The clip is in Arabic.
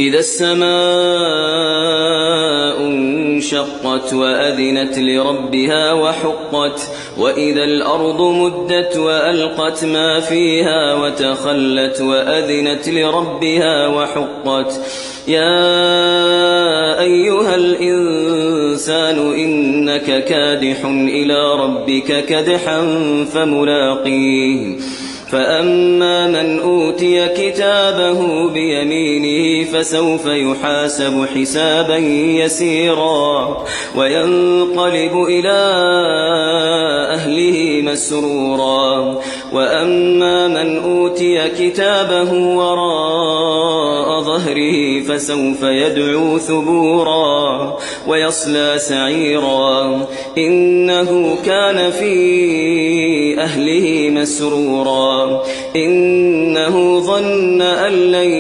إذا السماء انشقت وأذنت لربها وحقت وإذا الأرض مدت وألقت ما فيها وتخلت وأذنت لربها وحقت يا أيها الإنسان إنك كادح إلى ربك كدحا فملاقيه فأما من أوتي كتابه بيمينه فسوف يحاسب حسابا يسيرا وينقلب إلى أهله مسرورا وأما من أوتي كتابه وراء ظهره فسوف يدعو ثبورا ويصلى سعيرا إنه كان في أهله مسرورا إنه ظن أن لن